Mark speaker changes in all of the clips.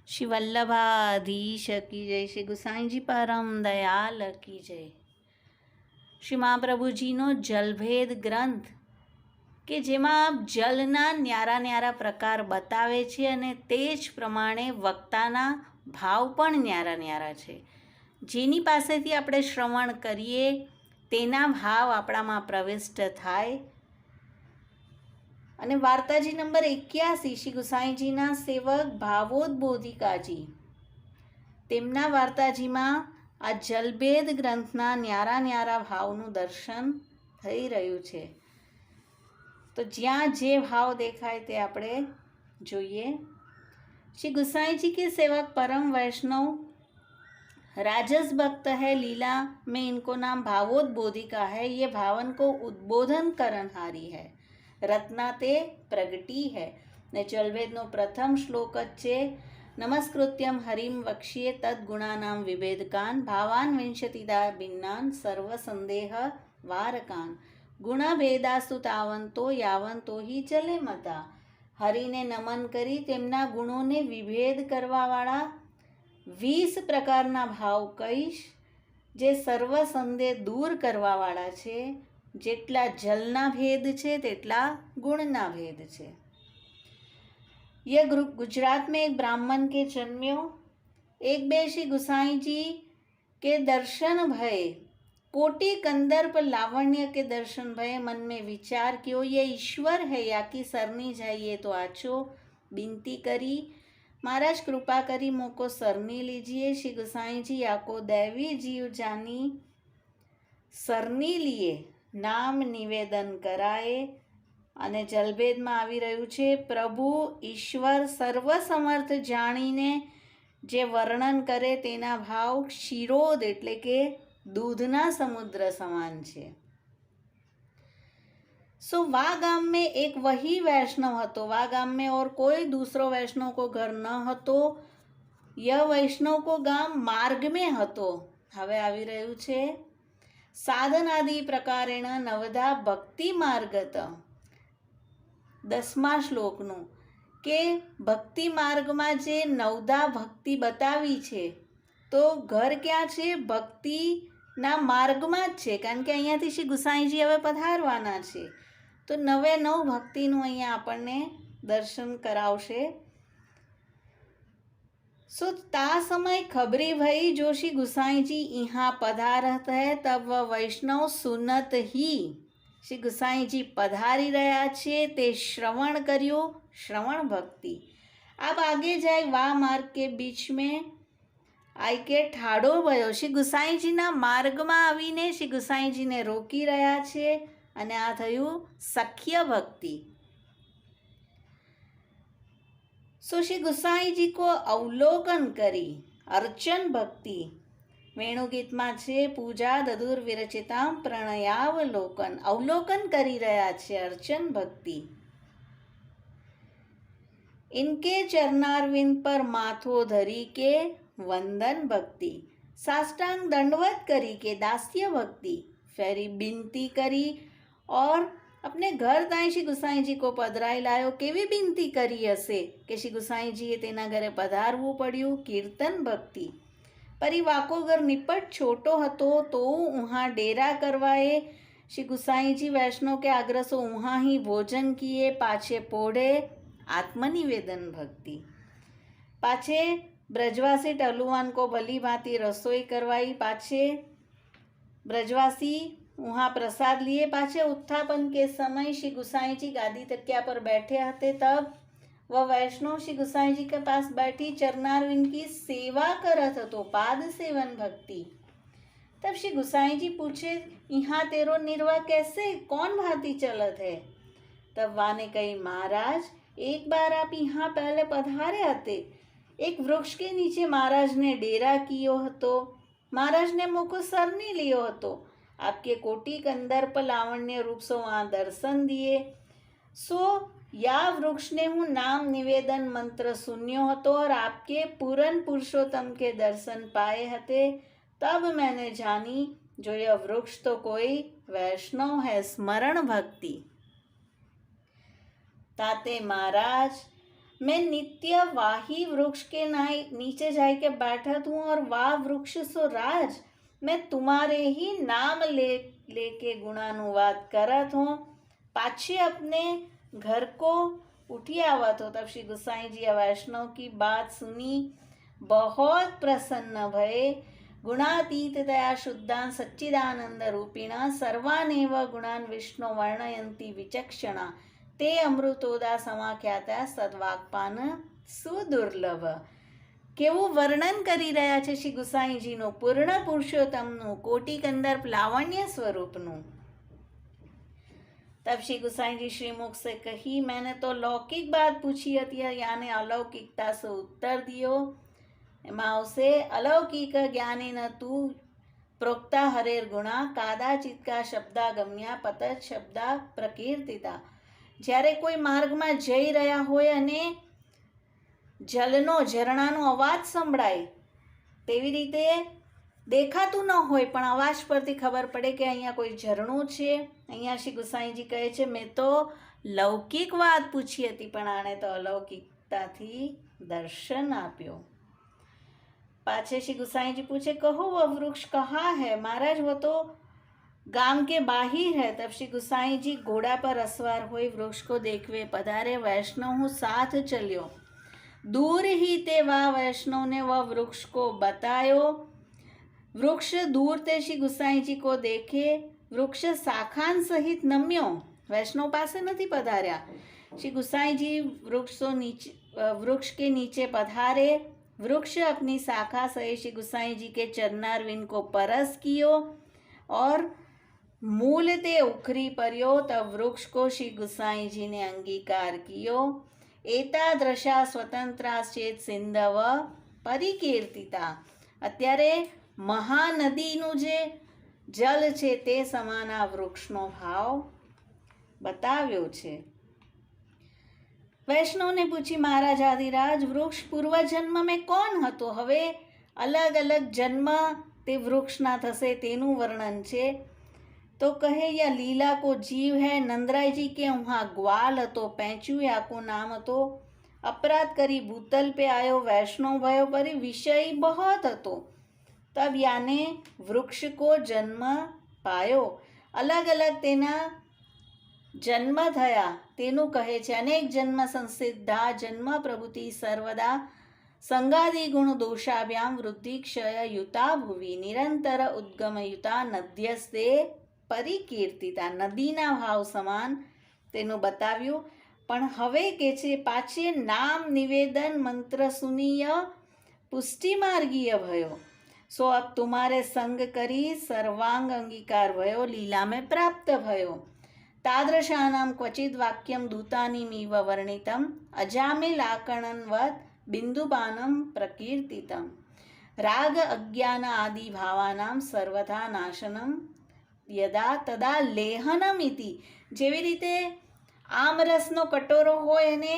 Speaker 1: श्री वल्लभाधीश की जय, श्री गुसाईजी परम दयाल की जय। શ્રી મહાપ્રભુજીનો જલભેદ ગ્રંથ કે જેમાં જલના ન્યારા ન્યારા પ્રકાર બતાવે છે અને તે જ પ્રમાણે વક્તાના ભાવ પણ ન્યારા ન્યારા છે. જેની પાસેથી આપણે શ્રવણ કરીએ તેના ભાવ આપણામાં પ્રવિષ્ટ થાય. અને વાર્તાજી નંબર 81 શ્રી ગુસાઈજીના સેવક ભાવોદબોધિકાજી, તેમના વાર્તાજીમાં આ જલભેદ ગ્રંથના ન્યારા ન્યારા ભાવનું દર્શન થઈ રહ્યું છે. તો જ્યાં જે ભાવ દેખાય તે આપણે જોઈએ. श्री गुसाई जी के सेवक परम वैष्णव राजस भक्त है, लीला में इनको नाम भावोदबोधिका है. ये भावन को उद्बोधन करनहारी है, रत्नाते प्रगटी है. ने जलभेदનો પ્રથમ શ્લોક જ છે. નમસ્કૃત્યમ હરિમ વક્ષ્યે તદ્ગુણાનામ વિભેદકાન ભાવાન વિંશતિદા ભિન્નાન સર્વ સંદેહ વારકાન ગુણભેદાસ્તુ તાવંતો યાવંતો હિ ચલે મતા. હરિને નમન કરી તેમના ગુણોને વિભેદ કરવાવાળા 20 પ્રકારના ભાવ કહીશ, જે સર્વ સંદેહ દૂર કરવાવાળા છે. જેટલા જલના ભેદ છે તેટલા ગુણના ભેદ છે. यह गुजरात में एक ब्राह्मण के जन्म्यो. एक बे श्री गुसाई जी के दर्शन भय, कोटि कंदर्प लावण्य के दर्शन भय. मन में विचार कियो ये ईश्वर है या कि सरनी जाइए तो आछो. बिनती करी, महाराज कृपा करी मोको सरनी लीजिए. श्री गुसाई जी आको दैवी जीव जानी सरनी लिए नाम निवेदन कराए. અને જલભેદમાં આવી રહ્યું છે, પ્રભુ ઈશ્વર સર્વસમર્થ જાણીને જે વર્ણન કરે તેના ભાવ ક્ષીરોદ એટલે કે दूधना समुद्र समान છે. सो वा गाम में एक वही वैष्णव हतो. वा गाम में और कोई दूसरो वैष्णव को घर न हतो. यह वैष्णव को गाम मार्ग में हतो. હવે આવી રહ્યું છે સાધનાદિ પ્રકારેણ નવધા ભક્તિ માર્ગત. 10મા શ્લોકનું કે ભક્તિ માર્ગમાં જે નવધા ભક્તિ બતાવી છે, તો ઘર ક્યાં છે? ભક્તિના માર્ગમાં જ છે. કારણ કે અહીંયાથી શ્રી ગુસાઈજી હવે પધારવાના છે, તો 9 ભક્તિનું અહીંયા આપણને દર્શન કરાવશે. सो ता समय खबरी भई जो श्री गुसाई जी यहाँ पधारत है, तब वह वैष्णव सुनत ही श्री गुसाई जी पधारी रहा छे ते श्रवण कर्यो. श्रवण भक्ति. अब आगे जाए वा मार्ग के बीच में आई के ठाड़ो भयो. श्री गुसाईजीना मार्गમાં આવીને શ્રી ગુસાઈજીને રોકી રહ્યા છે અને આ થયું સખ્ય ભક્તિ. सो श्री गुसाई जी को अवलोकन करी अर्चन भक्ति. વેણુગીતમાં છે પૂજા દદુર વિરચિતા પ્રણયાવલોકન. અવલોકન કરી રહ્યા છે અર્ચન ભક્તિ. इनके चरणारविंद पर माथो धरी के वंदन भक्ति. साष्टांग दंडवत करी के दास्य भक्ति. फेरी बिनती करी और अपने घर ताई श्री गुसाई जी को पधराई लायो. केवी बिनती करी हसे કે શ્રી ગુસાઈજીએ તેના ઘરે પધારવું પડ્યું. કીર્તન ભક્તિ. પરી વાકો ઘર નિપટ છોટો હતો તો ઉहाँ डेरा करवाए. श्री गुसाईजी वैष्णव के आग्रह से उहाँ ही भोजन किए. पाछे पोढ़े आत्मनिवेदन भक्ति. पाछे ब्रजवासी टलुआन को भली भांति रसोई करवाई. पाछे ब्रजवासी वहाँ प्रसाद लिए. पाछे उत्थापन के समय श्री गुसाई जी गादी तकिया पर बैठे हते, तब वह वैष्णव श्री गुसाई जी के पास बैठी चरणारविंद की सेवा करत हतो. पाद सेवन भक्ति. तब श्री गुसाई जी पूछे, यहाँ तेरो निर्वाह कैसे, कौन भांति चलत है? तब वाने कही, महाराज एक बार आप यहाँ पहले पधारे हते. एक वृक्ष के नीचे महाराज ने डेरा कियो हतो. महाराज ने मोको सरनी लियो हतो. आपके कोटि कंदर्प लावण्य रूप से वहाँ दर्शन दिए. सो या वृक्ष ने हूँ नाम निवेदन मंत्र सुन्यो हतो और आपके पूरन पुरुषोत्तम के दर्शन पाए हते. तब मैंने जानी जो यह वृक्ष तो कोई वैष्णव है. स्मरण भक्ति. ताते महाराज मैं नित्य वाही वृक्ष के नीचे जाए के बैठा हूँ और वाह वृक्ष सो राज, मैं तुम्हारे ही नाम लेके गुणानुवाद करत हूँ। पाछे अपने घर को उठी आवत हो। तब श्री गुसाई जी वैष्णव की बात सुनी, बहुत प्रसन्न भये। गुणातीत दया शुद्धान सच्चिदानंद रूपिणा सर्वानेव गुणान विष्णु वर्णयंती विचक्षणा ते અમૃતોદા સમાખ્યાતા સદવાકપાન સુદુર્લભ। કેવું વર્ણન કરી રહ્યા છે શ્રી ગુસાઈજીનું પૂર્ણ પુરુષોત્તમનું, કોટિ કંદર્પ લાવણ્ય સ્વરૂપનું। तब श्री गुसाई जी श्रीमुख से कही, मैंने तो लौकिक बात पूछी હતી, याने अलौकिकता से उत्तर दियो। એમાં આવશે अलौकिक ज्ञानेन तू प्रोक्ता हरेर गुणा कादाचित्का शब्दागम्या पतत शब्दा प्रकीर्तिता। જ્યારે કોઈ માર્ગમાં જઈ રહ્યા હોય અને જલનો ઝરણાનો અવાજ સંભળાય, તેવી રીતે દેખાતું ન હોય પણ અવાજ પરથી ખબર પડે કે અહીંયા કોઈ ઝરણું છે। અહીંયા શ્રી ગુસાઈજી કહે છે, મેં તો લૌકિક વાત પૂછી હતી પણ આણે તો અલૌકિકતાથી દર્શન આપ્યો। पाछे श्री गुसाई जी पूछे, कहो वह वृक्ष कहाँ है महाराज, वो तो गाम के बाहिर है। तब श्री गुसाई जी घोड़ा पर असवार हुए वृक्ष को देखवे पधारे। वैष्णव हूँ साथ चलियो। दूर ही ते वह वैष्णव ने वह वृक्ष को बतायो। वृक्ष दूर ते श्री गुसाई जी को देखे, वृक्ष शाखान सहित नम्यो। वैष्णव पासे नहीं पधार्या। श्री गुसाई जी वृक्ष के नीचे पधारे। वृक्ष अपनी शाखा सहित श्री गुसाई जी के चरणारविंद को परस कियो और मूल ते उखरी पर्यो। तब वृक्ष को श्री गुसाई जी ने अंगीकार कियो। एतादृशा स्वतंत्रा चेत सिंधव परिकीर्तिता। अत्यारे महानदीનું જે જલ છે તે સમાન આ વૃક્ષનો ભાવ બતાવ્યો છે। વૈષ્ણવને પૂછી, મહારાજ આદિરાજ વૃક્ષ પૂર્વજન્મ મેં કોણ હતો? હવે અલગ અલગ જન્મ તે વૃક્ષના થશે તેનું વર્ણન છે। तो कहे या लीला को जीव है। नंदराय जी के वहाँ ग्वाल हतो, पैंचू या को नाम हतो। अपराध करी भूतल पे आयो, वैष्णव भयो परी विषय बहुत हतो। तब याने वृक्ष को जन्म पायो। अलग अलग तेना जन्म थया तेनु कहे छे। अनेक जन्म संसिद्धा जन्म प्रभुति सर्वदा संगादि गुण दोषाभ्याम वृद्धि क्षय युता भुवि निरंतर उद्गम युता नद्यस्ते परिकीर्तिता। नदीना भाव સમાન તેનું બતાવ્યું। પણ હવે કે છે પાછે નામ નિવેદન મંત્ર સુનીય પુષ્ટિ માર્ગીય भयो। सो अब तुम्हारे संग करी सर्वांग अंगीकार भयो, लीला में प्राप्त भयो। तादृशानां क्वचित् वाक्यं दूतानिमिव वर्णितम् अजामिल आकर्णनवत् बिन्दुपानं प्रकीर्तितम्। राग अज्ञान आदि भावानां सर्वथा नाशनं यदा तदा लेहनमिति। જેવી રીતે આમરસનો કટોરો હોય અને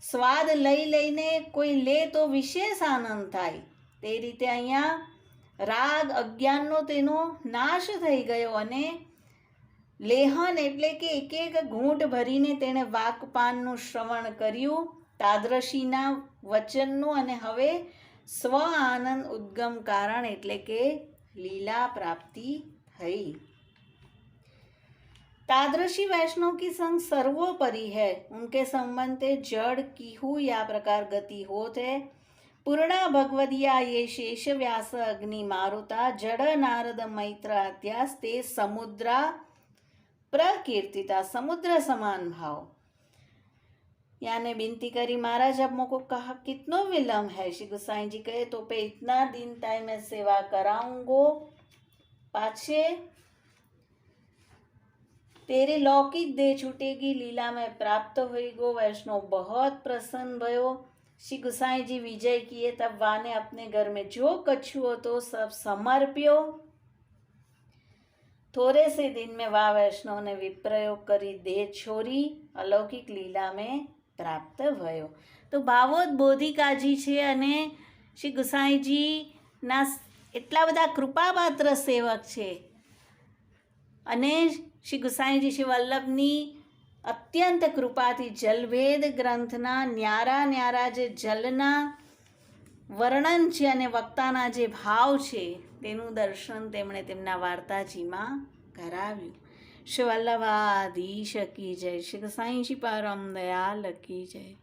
Speaker 1: સ્વાદ લઈ લઈને કોઈ લે તો વિશેષ આનંદ થાય, તે રીતે અહીંયા રાગ અજ્ઞાનનો તેનો નાશ થઈ ગયો અને લેહન એટલે કે એક એક ઘૂંટ ભરીને તેણે વાકપાનનું શ્રવણ કર્યું, તાદ્રશીના વચનનું, અને હવે સ્વ આનંદ ઉદ્ગમ કારણ એટલે કે લીલા પ્રાપ્તિ થઈ। तादृशी वैष्णव की संग सर्वोपरि है। उनके संबंध जड़ कीहू या प्रकार गति होत है। पूर्णा भगवदिया ये शेष व्यास अग्नि मारुता जड़ नारद मैत्र अत्यास ते समुद्रा प्रकीर्तिता। समुद्र समान भाव। याने विनती करी, महाराज अब मोको कहा कितनो विलम्ब है। श्री गुसाई जी कहे, तो पे इतना दिन तय मैं सेवा कराऊंगो। पाछे तेरे लौकिक दे छूटेगी, लीला में प्राप्त होएगो। वैष्णव बहुत प्रसन्न भयो। श्री गुसाई जी विजय किए। तब वाने अपने घर में जो कछु हो तो सब समर्प्यो। थोड़े से दिन में वाह वैष्णव ने विप्रयोग करी देह छोरी अलौकिक लीला में प्राप्त भयो। तो ભાવોદબોધિકાજી છે અને શ્રી ગુસાઈજીના એટલા બધા કૃપાપાત્ર સેવક છે અને શ્રી ગુસાઈજી શ્રી વલ્લભની અત્યંત કૃપાથી જલભેદ ગ્રંથના ન્યારા ન્યારા જે જલના વર્ણન છે અને વક્તાના જે ભાવ છે તેનું દર્શન તેમણે તેમના વાર્તાજીમાં કરાવ્યું. શ્રી વલ્લભાધીશ કી જય. શ્રી સાંઈજી પરમ દયાલ કી જય.